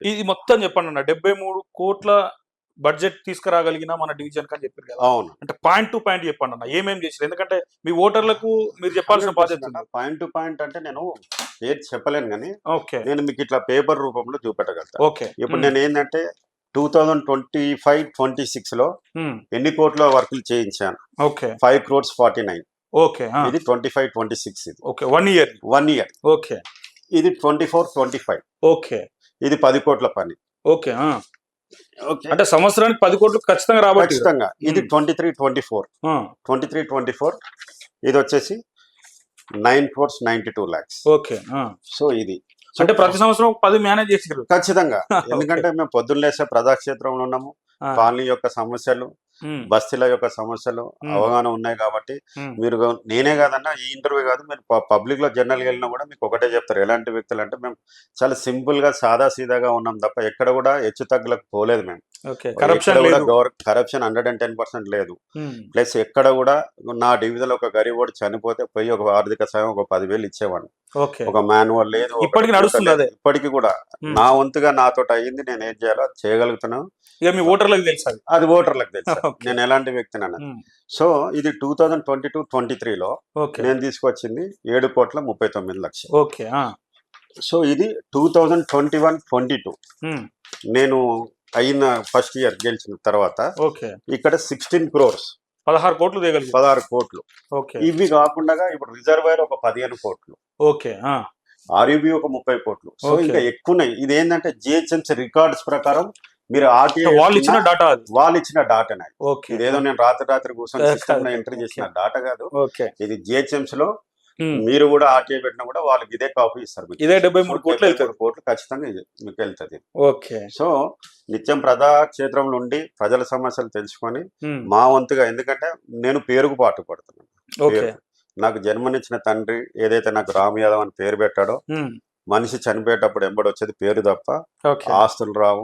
ఇది మొత్తం చెప్పండి అన్న. 73 కోట్ల బడ్జెట్ తీసుకురాగలిగిన మన డివిజన్ అని చెప్పారు కదా. అవును. అంటే పాయింట్ టు పాయింట్ చెప్పండి అన్న. ఏమేమి చేశారు? ఎందుకంటే మీ ఓటర్లకు మీరు చెప్పాల్సిన బాధ్యత ఉంది. పాయింట్ టు పాయింట్ అంటే నేను ఏది చెప్పలేను కానీ ఓకే. నేను మీకు ఇట్లా పేపర్ రూపంలో చూపెట్టగలుగుతాను. ఓకే. ఇప్పుడు నేను ఏంటంటే 2025-26 లో ఎన్ని కోట్ల వర్కులు చేయించాను? ఓకే. 5,49,00,000. ఓకే. ఇది 25-26 ఇది. ఓకే. 1 ఇయర్. 1 ఇయర్. ఓకే. ఇది 24-25. ఓకే. ఇది 10 కోట్ల పని. ఓకే. అంటే సంవత్సరానికి 10 కోట్లు ఖచ్చితంగా రాబట్టి. ఖచ్చితంగా. ఇది 23-24. 23-24 ఇది వచ్చేసి 9,92,00,000. ఓకే. సో ఇది అంటే ప్రతి సంవత్సరం 10 మేనేజ్ చేసారు ఖచ్చితంగా. ఎందుకంటే మేము పొద్దున్న లేసే ప్రజాక్షేత్రంలో ఉన్నాము. కాలనీ యొక్క సమస్యలు, బస్తీల యొక్క సమస్యలు అవగాహన ఉన్నాయి కాబట్టి మీరు నేనే కాదన్నా ఈ ఇంటర్వ్యూ కాదు, మీరు పబ్లిక్ లో జనరల్ వెళ్ళినా కూడా మీకు ఒకటే చెప్తారు. ఎలాంటి వ్యక్తులు అంటే మేము చాలా సింపుల్ గా సాదా సీదాగా ఉన్నాం తప్ప ఎక్కడ కూడా హెచ్చు తగ్గులకు పోలేదు. మేము కరప్షన్ 110% లేదు. ప్లస్ ఎక్కడ కూడా నా డివిజన్ ఒక గరీబోడు చనిపోతే పోయి ఒక ఆర్థిక సాయం ఒక 10,000 ఇచ్చేవాడిని. ఒక మాన్యువల్ లేదు, ఇప్పటికి నడుస్తుంది. ఇప్పటికి కూడా నా వంతుగా నాతో అయ్యింది, నేను ఏం చేయాలో చేయగలుగుతున్నాను. ఇక మీ ఓటర్లకు తెలుసు, అది ఓటర్లకు తెలుసు నేను ఎలాంటి వ్యక్తిని అన్నది. సో ఇది 2022-23లో నేను తీసుకొచ్చింది 7,39,00,000. ఓకే. సో ఇది 2021-22 నేను అయిన ఫస్ట్ ఇయర్ గెలిచిన తర్వాత ఇక్కడ 16 crores 16 కోట్లు 16 కోట్లు. ఇవి కాకుండా ఇప్పుడు రిజర్వాయర్ ఒక 15 కోట్లు. ఓకే. ఆర్యూబీ ఒక 30 కోట్లు. సో ఇంకా ఎక్కువన్నాయి. ఇది ఏంటంటే జిహెచ్ఎంసీ రికార్డ్స్ ప్రకారం మీరు వాళ్ళు ఇచ్చిన డాటా ఇదేదో నేను రాత్రి కూర్చొని సిస్టమ్ లో ఎంట్రీ చేసిన డాటా కాదు. ఇది జిహెచ్ఎంసీ లో మీరు కూడా ఆర్టీఐ పెట్టినా కూడా వాళ్ళకి ఇదే కాపీ ఇస్తారు. ఇదే 73 కోట్లు ఖచ్చితంగా మీకు వెళ్తుంది. సో నిత్యం ప్రజాక్షేత్రంలో ఉండి ప్రజల సమస్యలు తెలుసుకొని మా వంతుగా, ఎందుకంటే నేను పేరుకు పాటు పడుతున్నాను. నాకు జన్మనిచ్చిన తండ్రి ఏదైతే నాకు రామ్ యాదవ్ అని పేరు పెట్టాడో, మనిషి చనిపోయేటప్పుడు ఎంబడి వచ్చేది పేరు తప్ప ఆస్తులు రావు,